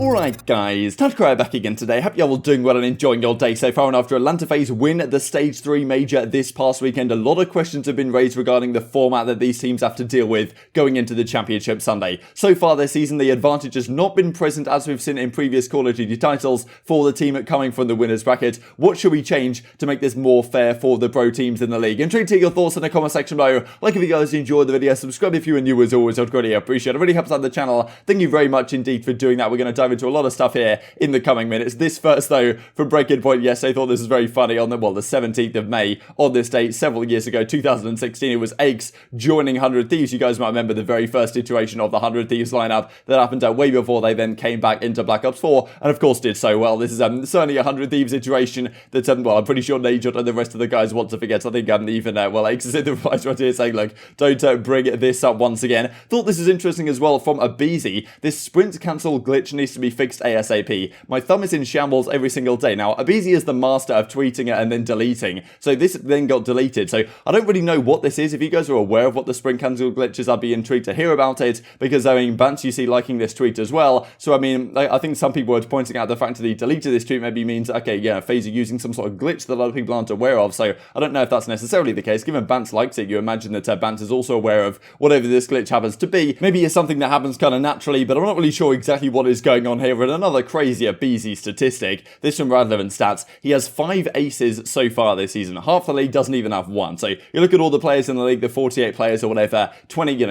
Alright guys, TacticalRab back again today. Hope you're all doing well and enjoying your day so far. And after Atlanta FaZe win the Stage 3 Major this past weekend, a lot of questions have been raised regarding the format that these teams have to deal with going into the Championship Sunday. So far this season, the advantage has not been present as we've seen in previous Call of Duty titles for the team coming from the winners bracket. What should we change to make this more fair for the pro teams in the league? Intrigued to hear your thoughts in the comment section below. Like if you guys enjoyed the video, subscribe if you are new as always, I'd greatly appreciate it. It really helps out the channel. Thank you very much indeed for doing that. We're going to dive into a lot of stuff here in the coming minutes. This first though from Breaking Point yesterday, thought this was very funny on the 17th of May on this date several years ago, 2016. It was Aches joining 100 Thieves. You guys might remember the very first iteration of the 100 Thieves lineup that happened way before they then came back into Black Ops 4 and of course did so well. This is certainly a 100 Thieves iteration that well, I'm pretty sure Najot and the rest of the guys want to forget. I think even Aches is in the right right here saying like, don't bring this up once again. Thought this is interesting as well from aBeZy. This sprint cancel glitch needs to be fixed ASAP. My thumb is in shambles every single day. Now, aBeZy is the master of tweeting it and then deleting. So this then got deleted. So I don't really know what this is. If you guys are aware of what the sprint cancel glitch is, I'd be intrigued to hear about it because, Bants you see liking this tweet as well. So, I think some people were pointing out the fact that he deleted this tweet maybe means, okay, yeah, FaZe are using some sort of glitch that a lot of people aren't aware of. So I don't know if that's necessarily the case. Given Bants likes it, you imagine that Bants is also aware of whatever this glitch happens to be. Maybe it's something that happens kind of naturally, but I'm not really sure exactly what is going on here. And another crazy aBeZy statistic, this from Radlevin Stats, he has 5 aces so far this season. Half the league doesn't even have one. So you look at all the players in the league, the 48 players or whatever, 20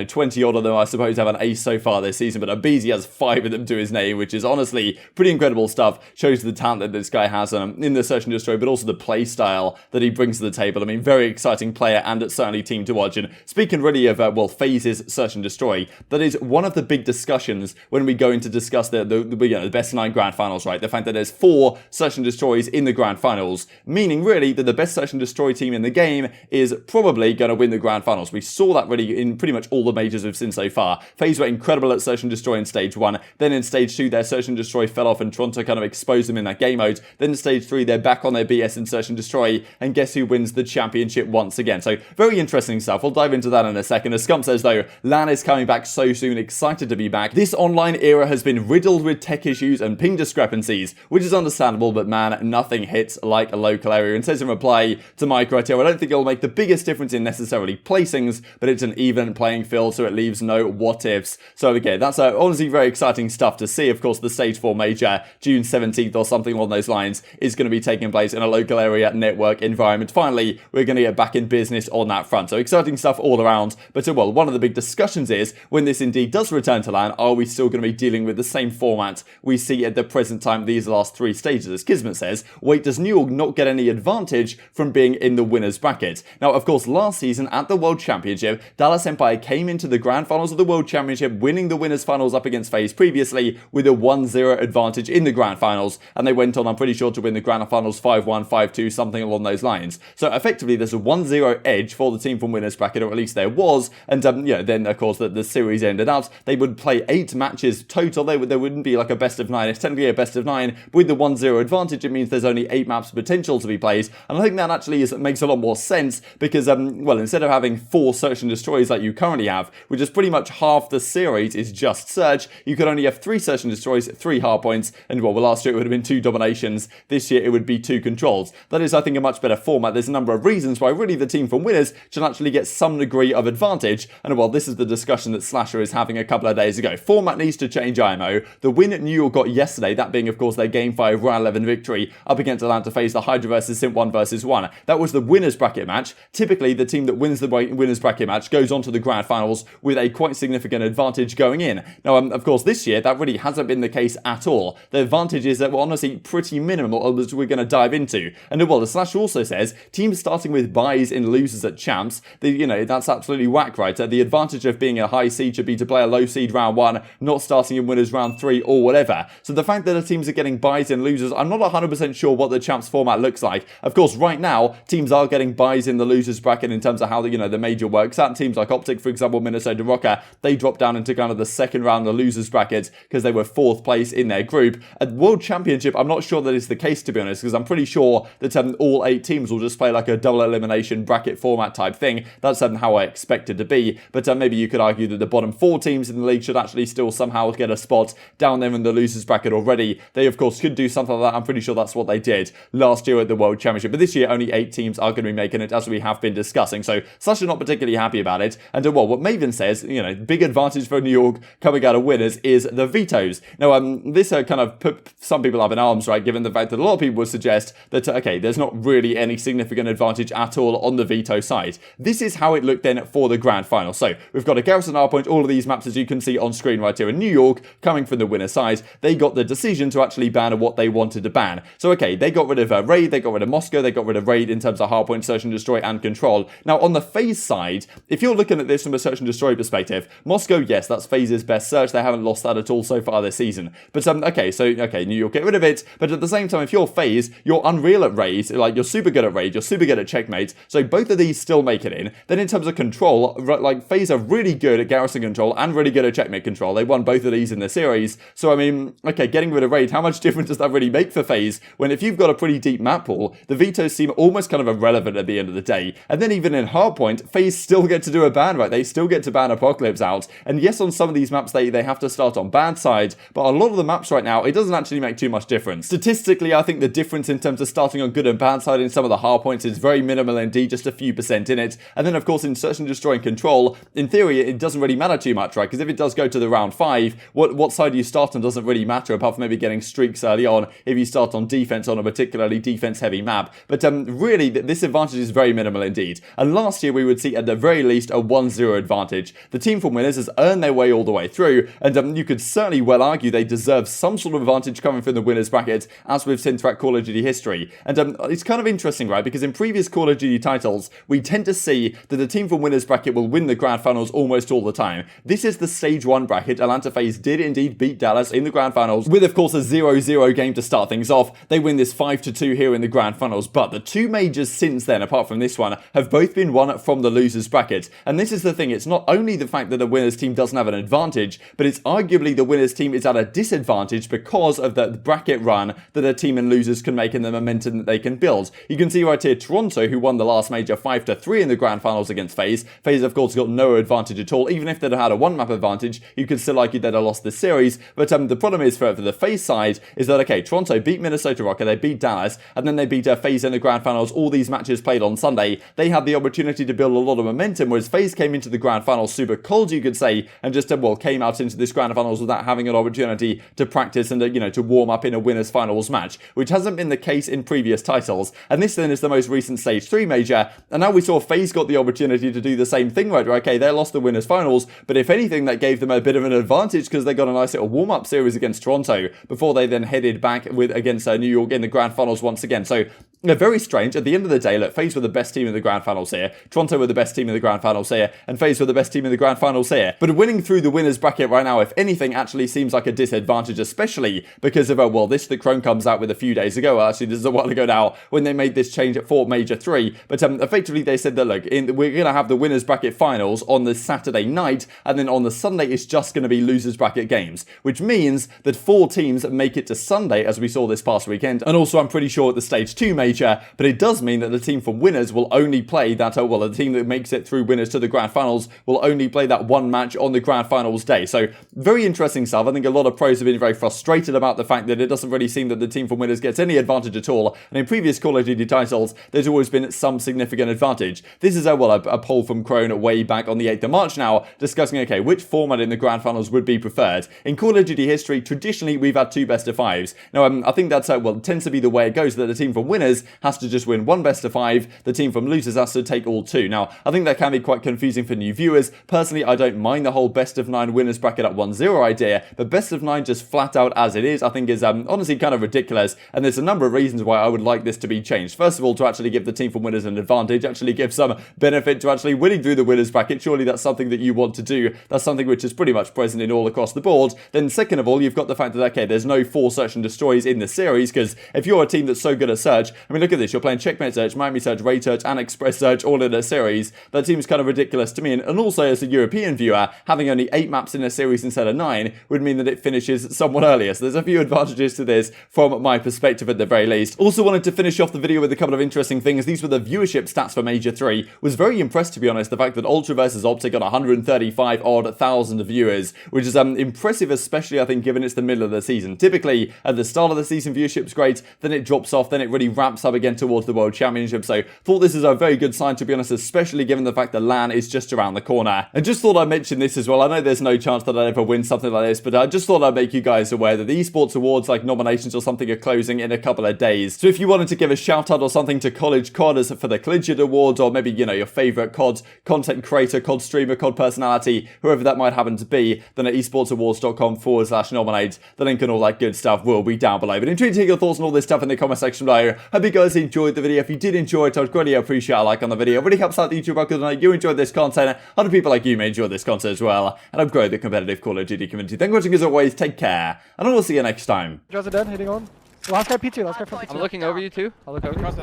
odd of them I suppose have an ace so far this season, but aBeZy has 5 of them to his name, which is honestly pretty incredible stuff. Shows the talent that this guy has in the search and destroy, but also the play style that he brings to the table. Very exciting player and it's certainly team to watch. And speaking really of, FaZe's search and destroy, that is one of the big discussions when we go in to discuss the best 9 grand finals, right? The fact that there's 4 search and destroys in the grand finals, meaning really that the best search and destroy team in the game is probably going to win the grand finals. We saw that really in pretty much all the majors we've seen so far. FaZe were incredible at search and destroy in stage 1. Then in stage 2, their search and destroy fell off and Toronto kind of exposed them in that game mode. Then in stage 3, they're back on their BS in search and destroy. And guess who wins the championship once again? So very interesting stuff. We'll dive into that in a second. As Scump says though, LAN is coming back so soon. Excited to be back. This online era has been riddled with tech issues and ping discrepancies, which is understandable, but man, nothing hits like a local area. And says in reply to my criteria, I don't think it'll make the biggest difference in necessarily placings, but it's an even playing field, so it leaves no what ifs. So okay, that's honestly very exciting stuff to see. Of course, the stage 4 major, June 17th or something along those lines, is going to be taking place in a local area network environment. Finally, we're going to get back in business on that front. So exciting stuff all around. But one of the big discussions is, when this indeed does return to LAN, are we still going to be dealing with the same format we see at the present time these last 3 stages? As Kismet says, wait, does New York not get any advantage from being in the winners bracket? Now, of course, last season at the World Championship, Dallas Empire came into the grand finals of the World Championship, winning the winners finals up against FaZe previously with a 1-0 advantage in the grand finals, and they went on, I'm pretty sure, to win the grand finals 5-1, 5-2, something along those lines. So effectively, there's a 1-0 edge for the team from winners bracket, or at least there was, and then of course the series ended out. They would play 8 matches total. There wouldn't be like a best of 9. It's technically a best of 9. With the 1-0 advantage, it means there's only 8 maps potential to be played, and I think that actually makes a lot more sense because, instead of having 4 search and destroys like you currently have, which is pretty much half the series is just search, you could only have 3 search and destroys, 3 hard points, and last year it would have been 2 dominations. This year it would be 2 controls. That is, I think, a much better format. There's a number of reasons why really the team from winners should actually get some degree of advantage, and this is the discussion that Slasher is having a couple of days ago. Format needs to change, IMO. The win New York got yesterday, that being, of course, their Game 5 Round 11 victory up against Atlanta FaZe, the Hydra versus Simp 1 versus 1. That was the winners bracket match. Typically, the team that wins the winners bracket match goes on to the grand finals with a quite significant advantage going in. Now, of course, this year, that really hasn't been the case at all. The advantages that were honestly pretty minimal, as we're going to dive into. And the Slash also says, teams starting with buys in losers at champs, that's absolutely whack, right? The advantage of being a high seed should be to play a low seed round 1, not starting in winners round 3 or whatever. So the fact that the teams are getting buys in losers, I'm not 100% sure what the champs format looks like. Of course, right now, teams are getting buys in the losers bracket in terms of how the major works out. Teams like OpTic, for example, Minnesota Rokkr, they dropped down into kind of the second round of the losers bracket because they were 4th place in their group. At World Championship, I'm not sure that is the case, to be honest, because I'm pretty sure that all 8 teams will just play like a double elimination bracket format type thing. That's how I expect it to be. But maybe you could argue that the bottom 4 teams in the league should actually still somehow get a spot down down there in the losers bracket already, they of course could do something like that. I'm pretty sure that's what they did last year at the World Championship. But this year, only 8 teams are going to be making it, as we have been discussing. So Sasha not particularly happy about it. And well, what Maven says, big advantage for New York coming out of winners is the vetoes. Now, this kind of put some people up in arms, right? Given the fact that a lot of people would suggest that, okay, there's not really any significant advantage at all on the veto side. This is how it looked then for the grand final. So we've got a Garrison Hardpoint, all of these maps, as you can see on screen right here in New York, coming from the winner side. They got the decision to actually ban what they wanted to ban. So, okay, they got rid of Raid, they got rid of Moscow, they got rid of Raid in terms of Hardpoint, Search and Destroy, and Control. Now, on the FaZe side, if you're looking at this from a Search and Destroy perspective, Moscow, yes, that's FaZe's best search. They haven't lost that at all so far this season. But, okay, New York, get rid of it. But at the same time, if you're FaZe, you're unreal at Raid. Like, you're super good at Raid, you're super good at Checkmate. So both of these still make it in. Then in terms of Control, like, FaZe are really good at Garrison Control and really good at Checkmate Control. They won both of these in the series. So, I mean, okay, getting rid of Raid, how much difference does that really make for FaZe when if you've got a pretty deep map pool, the vetoes seem almost kind of irrelevant at the end of the day. And then even in Hardpoint, FaZe still get to do a ban, right? They still get to ban Apocalypse out. And yes, on some of these maps, they have to start on bad side, but a lot of the maps right now, it doesn't actually make too much difference. Statistically, I think the difference in terms of starting on good and bad side in some of the Hardpoints is very minimal indeed, just a few % in it. And then, of course, in Search and Destroy and Control, in theory, it doesn't really matter too much, right? Because if it does go to the round 5, what side you start on doesn't really matter, apart from maybe getting streaks early on if you start on defense on a particularly defense-heavy map. But really, this advantage is very minimal indeed. And last year, we would see at the very least a 1-0 advantage. The team from winners has earned their way all the way through, and you could certainly well argue they deserve some sort of advantage coming from the winners bracket, as we've seen throughout Call of Duty history. And it's kind of interesting, right? Because in previous Call of Duty titles, we tend to see that the team from winners bracket will win the grand finals almost all the time. This is the stage 1 bracket. Atlanta FaZe did indeed beat Dallas in the grand finals, with of course a 0-0 game to start things off. They win this 5-2 here in the grand finals, but the 2 majors since then, apart from this one, have both been won from the losers bracket. And this is the thing, it's not only the fact that the winners team doesn't have an advantage, but it's arguably the winners team is at a disadvantage because of the bracket run that a team and losers can make and the momentum that they can build. You can see right here Toronto, who won the last major 5-3 in the grand finals against FaZe. FaZe of course got no advantage at all. Even if they'd had a 1-map advantage, you could still argue they'd have lost the series. But the problem is for the FaZe side is that, okay, Toronto beat Minnesota Rokkr, they beat Dallas, and then they beat FaZe in the grand finals. All these matches played on Sunday. They had the opportunity to build a lot of momentum, whereas FaZe came into the grand finals super cold, you could say, and just came out into this grand finals without having an opportunity to practice and to warm up in a winners finals match, which hasn't been the case in previous titles. And this then is the most recent stage 3 major, and now we saw FaZe got the opportunity to do the same thing, right? Okay, they lost the winners finals, but if anything, that gave them a bit of an advantage because they got a nice little warm-up series against Toronto before they then headed back against New York in the grand finals once again. So very strange. At the end of the day, look, FaZe were the best team in the grand finals here. Toronto were the best team in the grand finals here. And FaZe were the best team in the grand finals here. But winning through the winners bracket right now, if anything, actually seems like a disadvantage, especially because of, this that Chrome comes out with a few days ago. Actually, this is a while ago now when they made this change for Major 3. But effectively, they said that, look, we're going to have the winners bracket finals on the Saturday night. And then on the Sunday, it's just going to be losers bracket games, which means that 4 teams make it to Sunday, as we saw this past weekend. And also, I'm pretty sure at the stage 2 major, but it does mean that the team from winners will only play that, the team that makes it through winners to the grand finals will only play that one match on the grand finals day. So very interesting stuff. I think a lot of pros have been very frustrated about the fact that it doesn't really seem that the team from winners gets any advantage at all. And in previous Call of Duty titles, there's always been some significant advantage. This is a poll from Crone way back on the 8th of March now, discussing, okay, which format in the grand finals would be preferred. In Call of Duty history, traditionally, we've had 2 best of 5s. Now, I think that's, it tends to be the way it goes, that the team from winners has to just win 1 best of 5, the team from losers has to take all 2. Now, I think that can be quite confusing for new viewers. Personally, I don't mind the whole best of 9 winners bracket at 1-0 idea, but best of 9 just flat out as it is, I think is honestly kind of ridiculous, and there's a number of reasons why I would like this to be changed. First of all, to actually give the team from winners an advantage, actually give some benefit to actually winning through the winners bracket. Surely that's something that you want to do. That's something which is pretty much present in all across the board. Then second of all, you've got the fact that, okay, there's no 4 search and destroys in the series, because if you're a team that's so good at search, I mean, look at this, you're playing Checkmate Search, Miami Search, Raid Search, and Express Search all in a series. That seems kind of ridiculous to me, and also as a European viewer, having only 8 maps in a series instead of 9 would mean that it finishes somewhat earlier. So there's a few advantages to this from my perspective at the very least. Also wanted to finish off the video with a couple of interesting things. These were the viewership stats for Major 3. Was very impressed, to be honest, the fact that Ultra versus OpTic got 135 odd thousand viewers, which is impressive, especially especially I think given it's the middle of the season. Typically, at the start of the season, viewership's great, then it drops off, then it really ramps up again towards the World Championship. So thought this is a very good sign, to be honest, especially given the fact that LAN is just around the corner. And just thought I'd mention this as well. I know there's no chance that I'd ever win something like this, but I just thought I'd make you guys aware that the Esports Awards, like nominations or something, are closing in a couple of days. So if you wanted to give a shout out or something to College COD for the Collegiate Awards, or maybe, you know, your favourite COD content creator, COD streamer, COD personality, whoever that might happen to be, then at esportsawards.com/nominate. The link and all that good stuff will be down below. But intrigued to hear your thoughts on all this stuff in the comment section below. Hope you guys enjoyed the video. If you did enjoy it, I'd greatly appreciate a like on the video. It really helps out the YouTube algorithm. Like you enjoyed this content, other people like you may enjoy this content as well, and I've grown the competitive Call of Duty community. Thank you for watching as always. Take care, and I will see you next time. Drazah dead, hitting on. Last guy P2, last guy from P2. I'm looking over you too. I'll look over. Across.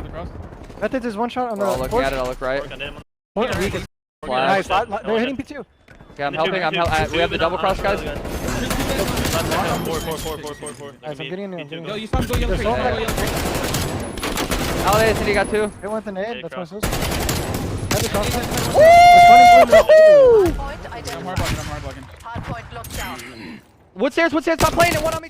Method is one shot on the. I'll look at it. I'll look right. Nice, they're hitting P2. Okay, I'm helping. We have the double cross, guys. Four. Nice, I'm getting in. Yo, you saw him go young. LA City got 2. They went the nade, that's my source. Woo! I'm hard blocking. Wood stairs, stop playing it. One on me.